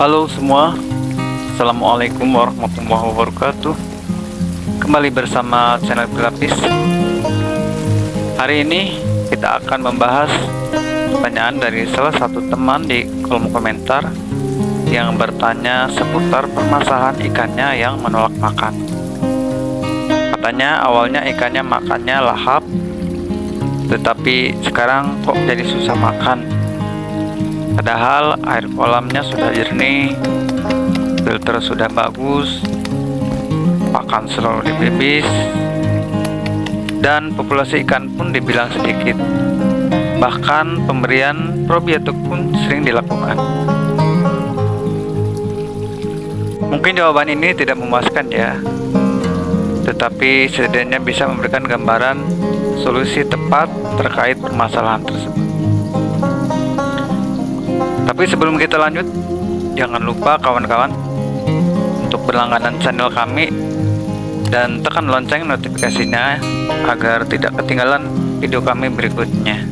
Halo semua, Assalamualaikum warahmatullahi wabarakatuh. Kembali bersama channel Grafis. Hari ini kita akan membahas pertanyaan dari salah satu teman di kolom komentar yang bertanya seputar permasalahan ikannya yang menolak makan. Katanya awalnya ikannya makannya lahap, tetapi sekarang kok jadi susah makan. Padahal air kolamnya sudah jernih, filter sudah bagus, pakan selalu dibibis, dan populasi ikan pun dibilang sedikit. Bahkan pemberian probiotik pun sering dilakukan. Mungkin jawaban ini tidak memuaskan ya, tetapi setidaknya bisa memberikan gambaran solusi tepat terkait permasalahan tersebut. Tapi sebelum kita lanjut, jangan lupa kawan-kawan untuk berlangganan channel kami dan tekan lonceng notifikasinya agar tidak ketinggalan video kami berikutnya.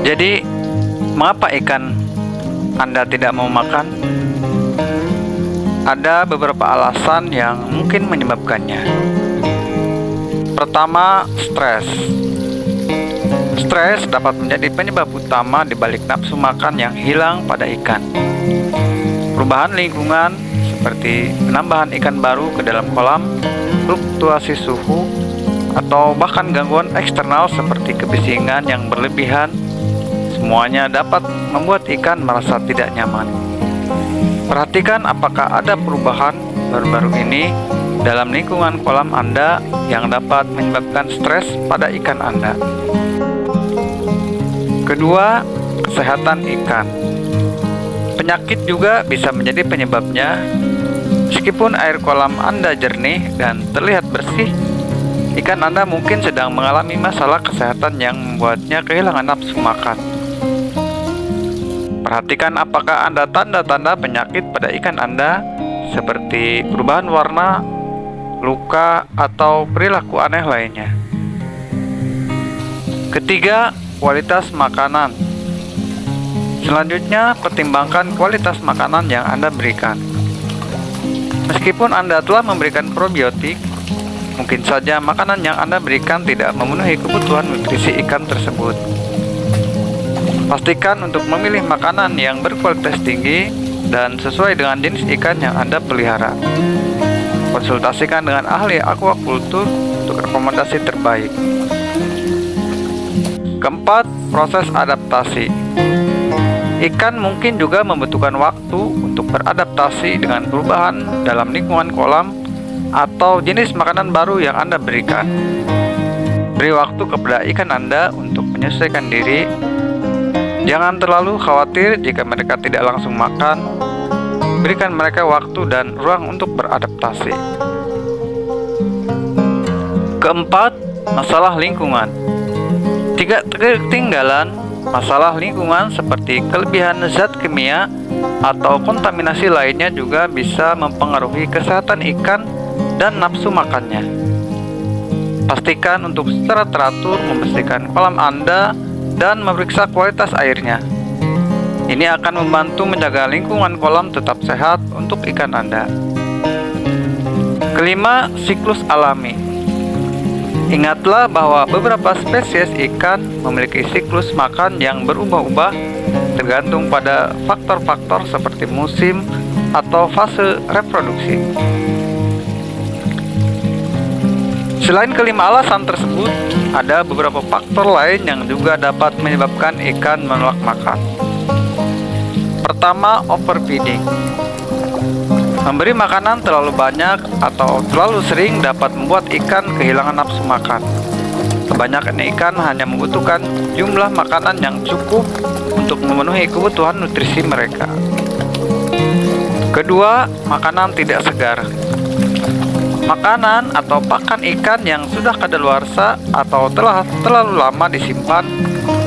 Jadi, mengapa ikan Anda tidak mau makan? Ada beberapa alasan yang mungkin menyebabkannya. Pertama, stres. Stres dapat menjadi penyebab utama di balik nafsu makan yang hilang pada ikan. Perubahan lingkungan seperti penambahan ikan baru ke dalam kolam, fluktuasi suhu, atau bahkan gangguan eksternal seperti kebisingan yang berlebihan, semuanya dapat membuat ikan merasa tidak nyaman. Perhatikan apakah ada perubahan baru-baru ini dalam lingkungan kolam Anda yang dapat menyebabkan stres pada ikan Anda. Kedua, kesehatan ikan. Penyakit juga bisa menjadi penyebabnya. Meskipun air kolam Anda jernih dan terlihat bersih, ikan Anda mungkin sedang mengalami masalah kesehatan yang membuatnya kehilangan nafsu makan. Perhatikan apakah ada tanda-tanda penyakit pada ikan Anda seperti perubahan warna, luka, atau perilaku aneh lainnya. Ketiga, kualitas makanan. Selanjutnya, pertimbangkan kualitas makanan yang Anda berikan. Meskipun Anda telah memberikan probiotik, mungkin saja makanan yang Anda berikan tidak memenuhi kebutuhan nutrisi ikan tersebut. Pastikan untuk memilih makanan yang berkualitas tinggi dan sesuai dengan jenis ikan yang Anda pelihara. Konsultasikan dengan ahli aquaculture untuk rekomendasi terbaik. Keempat, proses adaptasi. Ikan mungkin juga membutuhkan waktu untuk beradaptasi dengan perubahan dalam lingkungan kolam atau jenis makanan baru yang Anda berikan. Beri waktu kepada ikan Anda untuk menyesuaikan diri. Jangan terlalu khawatir jika mereka tidak langsung makan. Berikan mereka waktu dan ruang untuk beradaptasi. Keempat, masalah lingkungan. Tidak ketinggalan, masalah lingkungan seperti kelebihan zat kimia atau kontaminasi lainnya juga bisa mempengaruhi kesehatan ikan dan nafsu makannya. Pastikan untuk secara teratur membersihkan kolam Anda dan memeriksa kualitas airnya. Ini akan membantu menjaga lingkungan kolam tetap sehat untuk ikan Anda. Kelima, siklus alami. Ingatlah bahwa beberapa spesies ikan memiliki siklus makan yang berubah-ubah tergantung pada faktor-faktor seperti musim atau fase reproduksi. Selain kelima alasan tersebut, ada beberapa faktor lain yang juga dapat menyebabkan ikan menolak makan. Pertama, overfeeding. Memberi makanan terlalu banyak atau terlalu sering dapat membuat ikan kehilangan nafsu makan. Kebanyakan ikan hanya membutuhkan jumlah makanan yang cukup untuk memenuhi kebutuhan nutrisi mereka. Kedua, makanan tidak segar. Makanan atau pakan ikan yang sudah kadaluarsa atau telah terlalu lama disimpan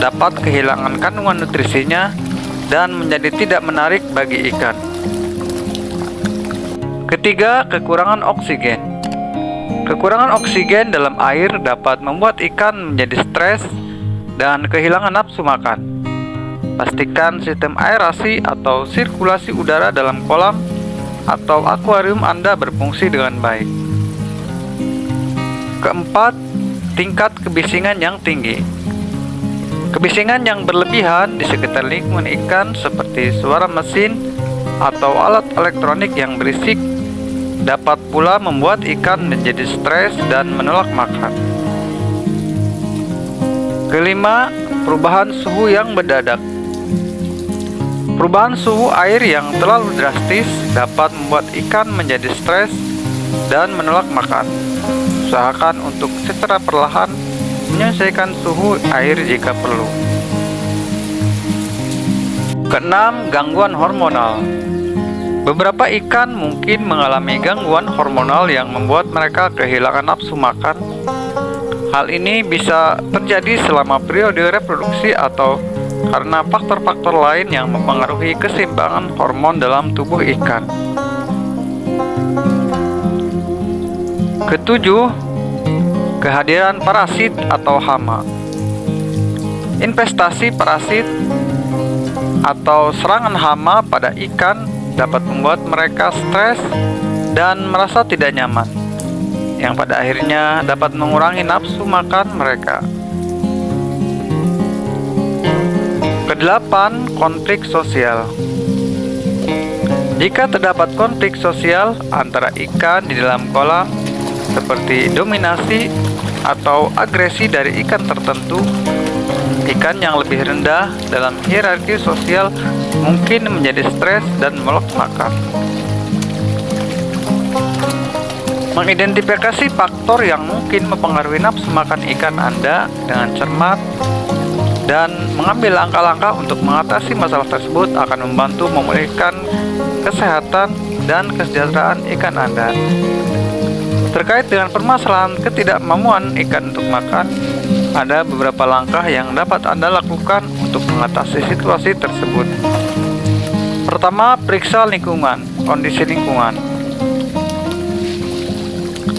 dapat kehilangan kandungan nutrisinya dan menjadi tidak menarik bagi ikan. Ketiga, kekurangan oksigen. Kekurangan oksigen dalam air dapat membuat ikan menjadi stres dan kehilangan nafsu makan. Pastikan sistem aerasi atau sirkulasi udara dalam kolam atau akuarium Anda berfungsi dengan baik. Keempat, tingkat kebisingan yang tinggi. Kebisingan yang berlebihan di sekitar lingkungan ikan seperti suara mesin atau alat elektronik yang berisik dapat pula membuat ikan menjadi stres dan menolak makan. Kelima, perubahan suhu yang mendadak. Perubahan suhu air yang terlalu drastis dapat membuat ikan menjadi stres dan menolak makan. Usahakan untuk secara perlahan menyesuaikan suhu air jika perlu. Keenam, gangguan hormonal. Beberapa ikan mungkin mengalami gangguan hormonal yang membuat mereka kehilangan nafsu makan. Hal ini bisa terjadi selama periode reproduksi atau karena faktor-faktor lain yang mempengaruhi keseimbangan hormon dalam tubuh ikan. Ketujuh, kehadiran parasit atau hama. Investasi parasit atau serangan hama pada ikan dapat membuat mereka stres dan merasa tidak nyaman, yang pada akhirnya dapat mengurangi nafsu makan mereka. Kedelapan, konflik sosial. Jika terdapat konflik sosial antara ikan di dalam kolam, seperti dominasi atau agresi dari ikan tertentu, ikan yang lebih rendah dalam hierarki sosial mungkin menjadi stres dan menolak makan. Mengidentifikasi faktor yang mungkin mempengaruhi nafsu makan ikan Anda dengan cermat dan mengambil langkah-langkah untuk mengatasi masalah tersebut akan membantu memulihkan kesehatan dan kesejahteraan ikan Anda. Terkait dengan permasalahan ketidakmampuan ikan untuk makan, ada beberapa langkah yang dapat Anda lakukan untuk mengatasi situasi tersebut. Pertama, periksa lingkungan, kondisi lingkungan.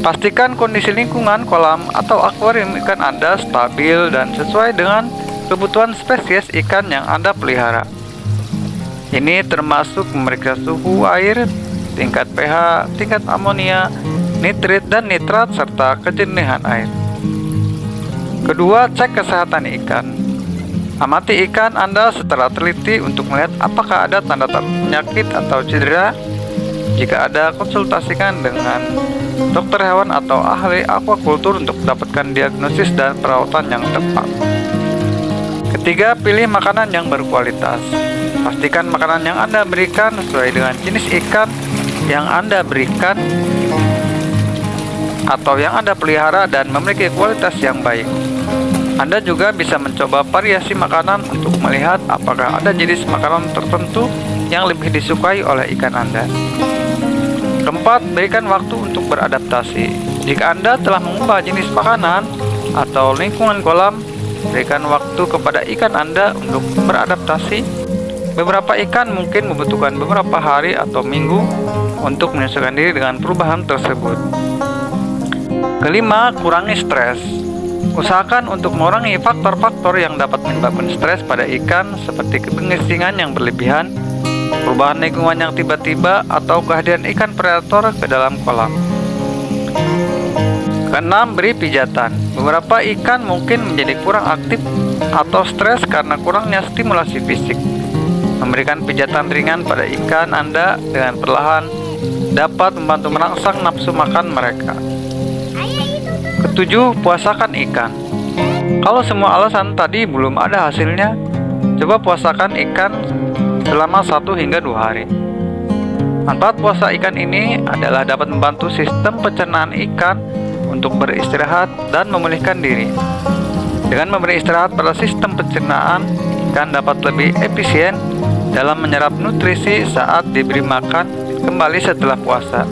Pastikan kondisi lingkungan kolam atau akuarium ikan Anda stabil dan sesuai dengan kebutuhan spesies ikan yang Anda pelihara. Ini termasuk memeriksa suhu air, tingkat pH, tingkat amonia, nitrit dan nitrat, serta kejernihan air. Kedua, cek kesehatan ikan. Amati ikan Anda secara teliti untuk melihat apakah ada tanda-tanda penyakit atau cedera. Jika ada, konsultasikan dengan dokter hewan atau ahli aquaculture untuk mendapatkan diagnosis dan perawatan yang tepat. Ketiga, pilih makanan yang berkualitas. Pastikan makanan yang Anda berikan sesuai dengan jenis ikan yang Anda berikan atau yang Anda pelihara dan memiliki kualitas yang baik. Anda juga bisa mencoba variasi makanan untuk melihat apakah ada jenis makanan tertentu yang lebih disukai oleh ikan Anda. Keempat, berikan waktu untuk beradaptasi. Jika Anda telah mengubah jenis makanan atau lingkungan kolam, berikan waktu kepada ikan Anda untuk beradaptasi. Beberapa ikan mungkin membutuhkan beberapa hari atau minggu untuk menyesuaikan diri dengan perubahan tersebut. Kelima, kurangi stres. Usahakan untuk mengurangi faktor-faktor yang dapat menyebabkan stres pada ikan seperti kebisingan yang berlebihan, perubahan lingkungan yang tiba-tiba, atau kehadiran ikan predator ke dalam kolam. Keenam, beri pijatan. Beberapa ikan mungkin menjadi kurang aktif atau stres karena kurangnya stimulasi fisik. Memberikan pijatan ringan pada ikan Anda dengan perlahan dapat membantu merangsang nafsu makan mereka. Ketujuh, puasakan ikan. Kalau semua alasan tadi belum ada hasilnya, coba puasakan ikan selama 1 hingga 2 hari. Manfaat puasa ikan ini adalah dapat membantu sistem pencernaan ikan untuk beristirahat dan memulihkan diri. Dengan memberi istirahat pada sistem pencernaan, ikan dapat lebih efisien dalam menyerap nutrisi saat diberi makan kembali setelah puasa,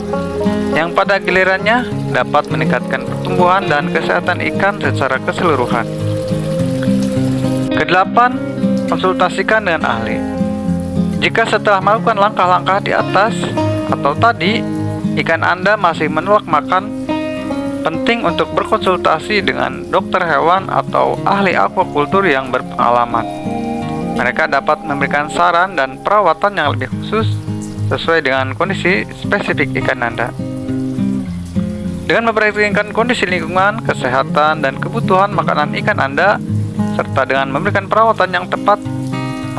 yang pada gilirannya dapat meningkatkan pertumbuhan dan kesehatan ikan secara keseluruhan. Kedelapan, konsultasikan dengan ahli. Jika setelah melakukan langkah-langkah di atas atau tadi, ikan Anda masih menolak makan, penting untuk berkonsultasi dengan dokter hewan atau ahli aquaculture yang berpengalaman. Mereka dapat memberikan saran dan perawatan yang lebih khusus sesuai dengan kondisi spesifik ikan Anda. Dengan memperhatikan kondisi lingkungan, kesehatan, dan kebutuhan makanan ikan Anda, serta dengan memberikan perawatan yang tepat,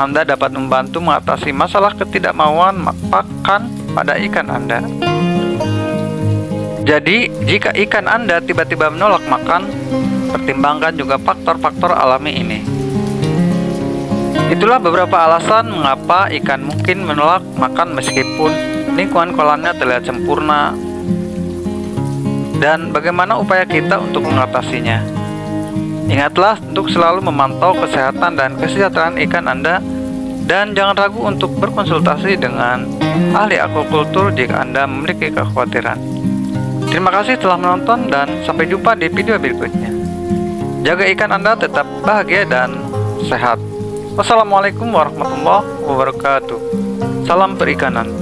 Anda dapat membantu mengatasi masalah ketidakmauan pakan pada ikan Anda. Jadi, jika ikan Anda tiba-tiba menolak makan, pertimbangkan juga faktor-faktor alami ini. Itulah beberapa alasan mengapa ikan mungkin menolak makan meskipun lingkungan kolamnya terlihat sempurna, dan bagaimana upaya kita untuk mengatasinya. Ingatlah untuk selalu memantau kesehatan dan kesejahteraan ikan Anda, dan jangan ragu untuk berkonsultasi dengan ahli akuakultur jika Anda memiliki kekhawatiran. Terima kasih telah menonton dan sampai jumpa di video berikutnya. Jaga ikan Anda tetap bahagia dan sehat. Wassalamualaikum warahmatullahi wabarakatuh. Salam perikanan.